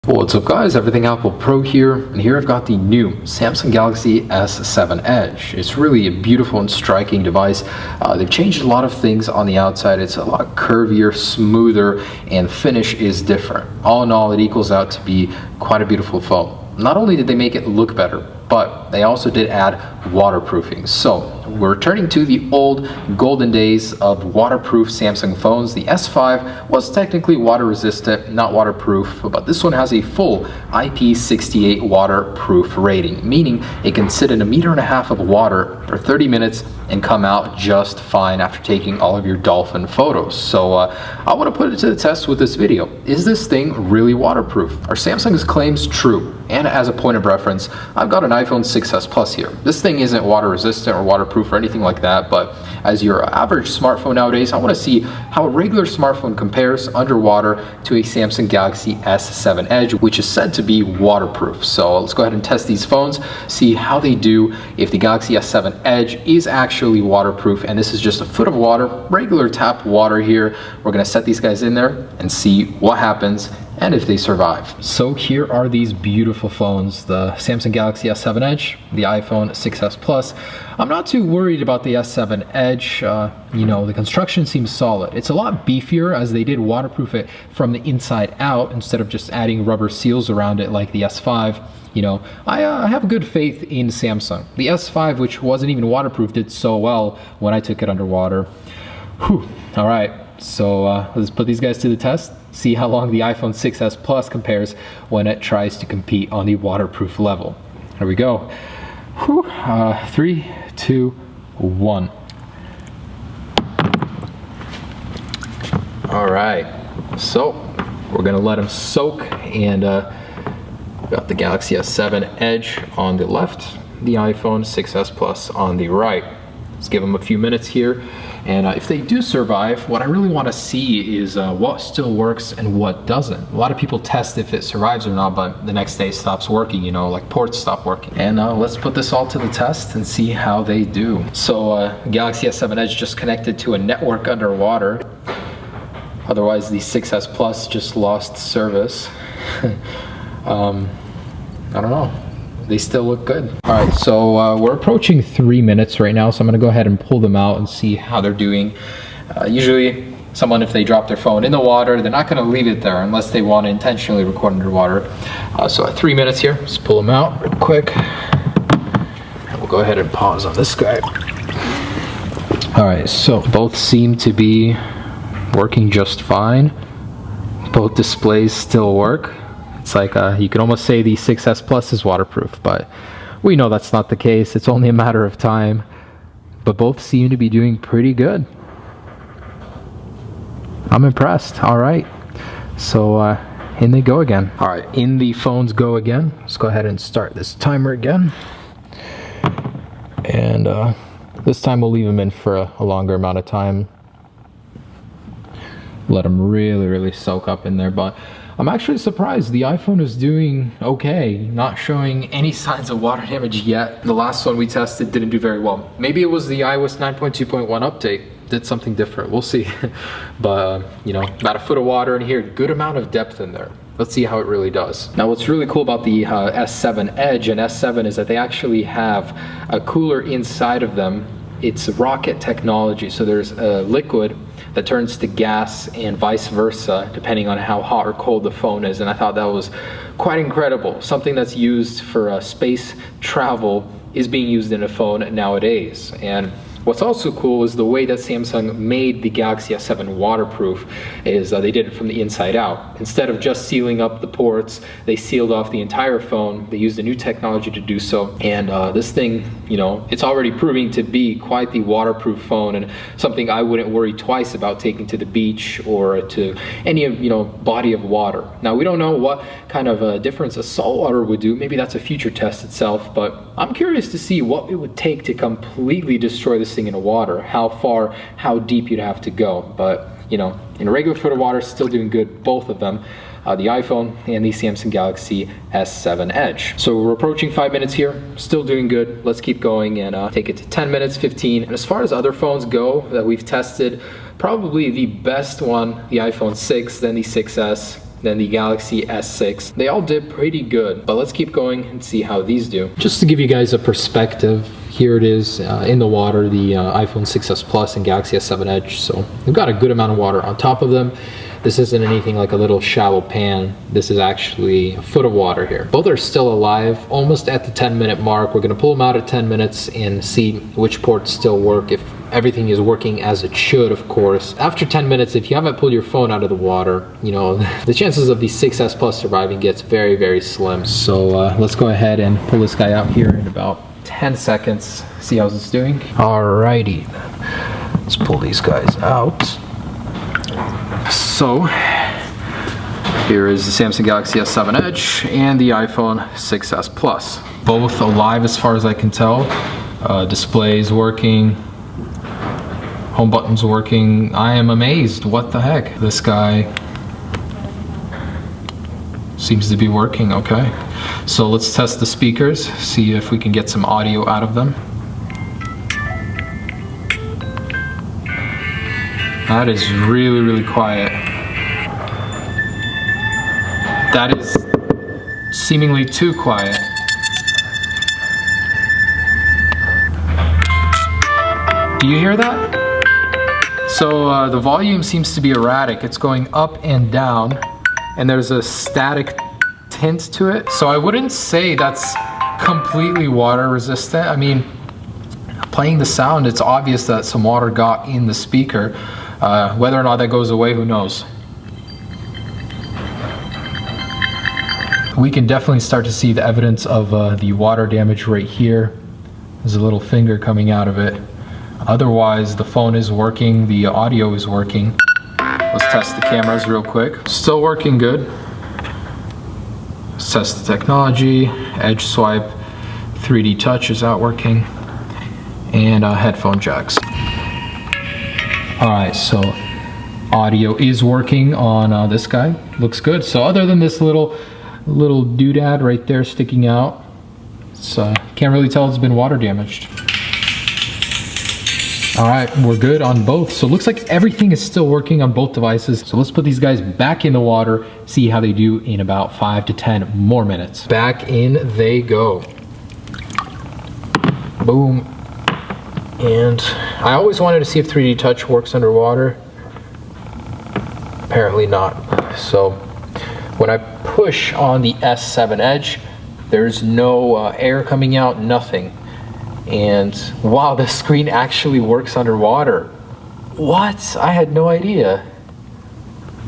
What's up guys, Everything Apple Pro here, and here I've got the new Samsung Galaxy S7 Edge. It's really a beautiful and striking device. They've changed a lot of things on the outside. It's a lot curvier, smoother, and finish is different. All in all, it equals out to be quite a beautiful phone. Not only did they make it look better, but they also did add waterproofing. So we're returning to the old golden days of waterproof Samsung phones. The S5 was technically water resistant, not waterproof, but this one has a full IP68 waterproof rating, meaning it can sit in 1.5 meters of water for 30 minutes and come out just fine after taking all of your dolphin photos. So I want to put it to the test with this video. Is this thing really waterproof? Are Samsung's claims true? And as a point of reference, I've got an iPhone 6s Plus here. This thing isn't water resistant or waterproof or anything like that, but as your average smartphone nowadays, I want to see how a regular smartphone compares underwater to a Samsung Galaxy S7 Edge, which is said to be waterproof. So let's go ahead and test these phones, see how they do if the Galaxy S7 Edge is actually waterproof. And this is just a foot of water, regular tap water here. We're going to set these guys in there and see what happens and if they survive. So here are these beautiful phones, the Samsung Galaxy S7 Edge, the iPhone 6s Plus. I'm not too worried about the S7 Edge. You know, the construction seems solid. It's a lot beefier as they did waterproof it from the inside out instead of just adding rubber seals around it like the S5. You know, I have good faith in Samsung. The S5, which wasn't even waterproof, did so well when I took it underwater. Whew. All right, so let's put these guys to the test. See how long the iPhone 6s Plus compares when it tries to compete on the waterproof level. Here we go. Whew. 3, 2, 1. All right, so we're gonna let them soak, and got the Galaxy S7 Edge on the left, the iPhone 6s Plus on the right. Let's give them a few minutes here, and if they do survive, what I really want to see is what still works and what doesn't. A lot of people test if it survives or not, but the next day it stops working, you know, like ports stop working. And let's put this all to the test and see how they do. So Galaxy S7 Edge just connected to a network underwater. Otherwise the 6s Plus just lost service. I don't know. They still look good. All right, so we're approaching 3 minutes right now, so I'm gonna go ahead and pull them out and see how they're doing. Usually someone, if they drop their phone in the water, they're not gonna leave it there unless they want to intentionally record underwater. So at 3 minutes here, let's pull them out real quick. And we'll go ahead and pause on this guy. All right, so both seem to be working just fine. Both displays still work. It's like you can almost say the 6s Plus is waterproof, but we know that's not the case. It's only a matter of time. But both seem to be doing pretty good. I'm impressed. All right. So in they go again. All right, in the phones go again. Let's go ahead and start this timer again. And this time we'll leave them in for a longer amount of time. Let them really soak up in there. But I'm actually surprised the iPhone is doing okay, not showing any signs of water damage yet. The last one we tested didn't do very well. Maybe it was the iOS 9.2.1 update did something different, we'll see. But you know, about a foot of water in here, good amount of depth in there. Let's see how it really does. Now what's really cool about the S7 Edge and S7 is that they actually have a cooler inside of them. It's rocket technology, so there's a liquid that turns to gas and vice versa depending on how hot or cold the phone is, and I thought that was quite incredible. Something that's used for space travel is being used in a phone nowadays. And what's also cool is the way that Samsung made the Galaxy S7 waterproof is they did it from the inside out. Instead of just sealing up the ports, they sealed off the entire phone. They used a new technology to do so. And this thing, you know, it's already proving to be quite the waterproof phone, and something I wouldn't worry twice about taking to the beach or to any, you know, body of water. Now we don't know what kind of difference a salt water would do. Maybe that's a future test itself, but I'm curious to see what it would take to completely destroy this thing in the water, how far, how deep you'd have to go. But you know, in a regular foot of water, still doing good, both of them, the iPhone and the Samsung Galaxy S7 Edge. So we're approaching 5 minutes here, still doing good. Let's keep going and take it to 10 minutes, 15. And as far as other phones go that we've tested, probably the best one, the iPhone 6, then the 6S, then the Galaxy S6. They all did pretty good, but let's keep going and see how these do. Just to give you guys a perspective, here it is in the water, the iPhone 6s Plus and Galaxy S7 Edge. So we've got a good amount of water on top of them. This isn't anything like a little shallow pan. This is actually a foot of water here. Both are still alive, almost at the 10-minute mark. We're gonna pull them out at 10 minutes and see which ports still work, if everything is working as it should, of course. After 10 minutes, if you haven't pulled your phone out of the water, you know, the chances of the 6s Plus surviving gets very, very slim. So let's go ahead and pull this guy out here in about 10 seconds. See how it's doing. Alrighty, let's pull these guys out. So here is the Samsung Galaxy S7 Edge and the iPhone 6s Plus. Both alive as far as I can tell. Display is working. Home button's working. I am amazed. What the heck? This guy seems to be working okay. So let's test the speakers, see if we can get some audio out of them. That is really, really quiet. That is seemingly too quiet. Do you hear that? So the volume seems to be erratic. It's going up and down, and there's a static tint to it. So I wouldn't say that's completely water resistant. I mean, playing the sound, it's obvious that some water got in the speaker. Whether or not that goes away, who knows? We can definitely start to see the evidence of the water damage right here. There's a little finger coming out of it. Otherwise, the phone is working, the audio is working. Let's test the cameras real quick. Still working good. Let's test the technology. Edge swipe, 3D touch is out working, and headphone jacks. Alright, so audio is working on this guy. Looks good. So other than this little doodad right there sticking out, can't really tell it's been water damaged. Alright, we're good on both. So it looks like everything is still working on both devices. So let's put these guys back in the water, see how they do in about 5 to 10 more minutes. Back in they go. Boom. And I always wanted to see if 3D touch works underwater. Apparently not. So when I push on the S7 Edge, there's no air coming out, nothing. And wow, the screen actually works underwater. What? I had no idea.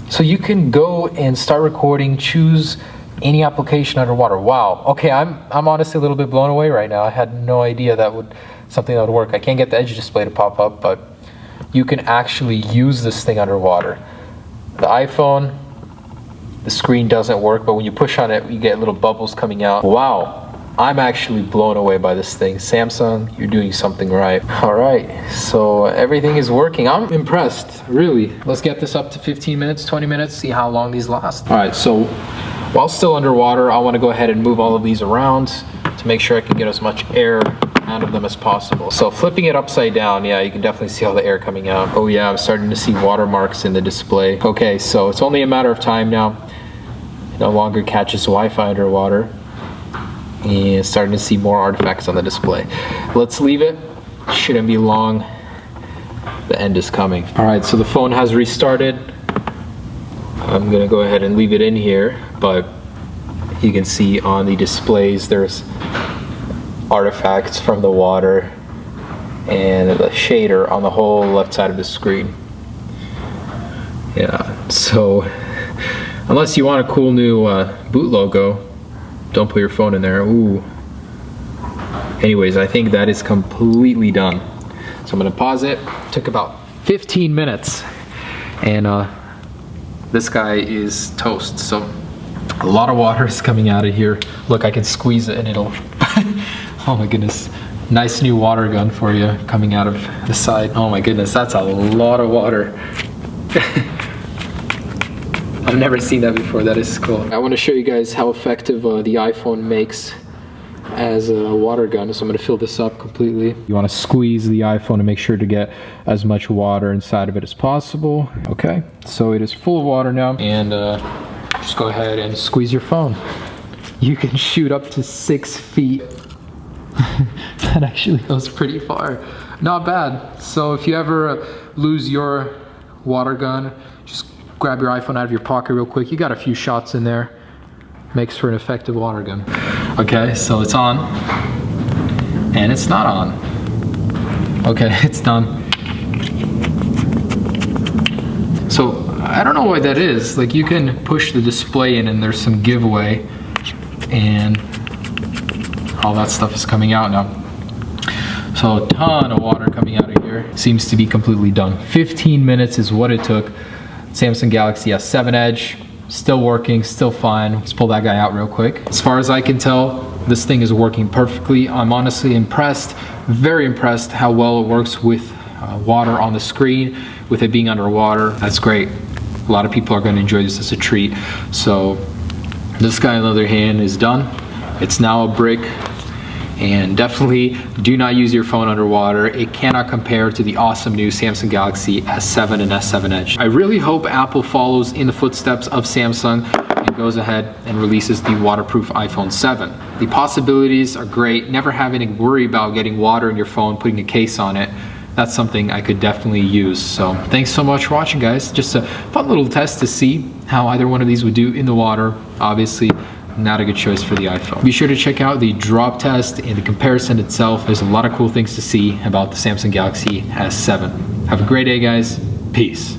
So you can go and start recording, choose any application underwater. Wow. Okay, I'm honestly a little bit blown away right now. I had no idea that would something that would work. I can't get the Edge display to pop up, but you can actually use this thing underwater. The iPhone, the screen doesn't work, but when you push on it, you get little bubbles coming out. Wow, I'm actually blown away by this thing. Samsung, you're doing something right. All right, so everything is working. I'm impressed, really. Let's get this up to 15 minutes, 20 minutes, see how long these last. All right, so while still underwater, I want to go ahead and move all of these around to make sure I can get as much air out of them as possible. So flipping it upside down, yeah, you can definitely see all the air coming out. Oh yeah, I'm starting to see watermarks in the display. Okay, so it's only a matter of time now. It no longer catches Wi-Fi underwater. And starting to see more artifacts on the display. Let's leave it. Shouldn't be long. The end is coming. All right, so the phone has restarted. I'm gonna go ahead and leave it in here, but you can see on the displays there's artifacts from the water and the shader on the whole left side of the screen. Yeah, so unless you want a cool new boot logo, don't put your phone in there. Ooh. Anyways, I think that is completely done. So I'm gonna pause it. Took about 15 minutes, and this guy is toast. So a lot of water is coming out of here. Look, I can squeeze it and it'll oh my goodness. Nice new water gun for you coming out of the side. Oh my goodness, that's a lot of water. I've never seen that before. That is cool. I want to show you guys how effective the iPhone makes as a water gun. So I'm going to fill this up completely. You want to squeeze the iPhone to make sure to get as much water inside of it as possible. Okay, so it is full of water now, and just go ahead and squeeze your phone. You can shoot up to 6 feet. That actually goes pretty far. Not bad. So if you ever lose your water gun, just grab your iPhone out of your pocket real quick. You got a few shots in there. Makes for an effective water gun. Okay, so it's on. And it's not on. Okay, it's done. So I don't know why that is. Like, you can push the display in and there's some giveaway and all that stuff is coming out now. So a ton of water coming out of here. Seems to be completely done. 15 minutes is what it took. Samsung Galaxy S7 Edge, still working, still fine. Let's pull that guy out real quick. As far as I can tell, this thing is working perfectly. I'm honestly impressed, very impressed how well it works with water on the screen, with it being underwater. That's great. A lot of people are going to enjoy this as a treat. So this guy, on the other hand, is done. It's now a brick, and definitely do not use your phone underwater. It cannot compare to the awesome new Samsung Galaxy S7 and S7 Edge. I really hope Apple follows in the footsteps of Samsung and goes ahead and releases the waterproof iPhone 7. The possibilities are great. Never having to worry about getting water in your phone, putting a case on it. That's something I could definitely use. So thanks so much for watching, guys. Just a fun little test to see how either one of these would do in the water. Obviously, not a good choice for the iPhone. Be sure to check out the drop test and the comparison itself. There's a lot of cool things to see about the Samsung Galaxy S7. Have a great day, guys. Peace.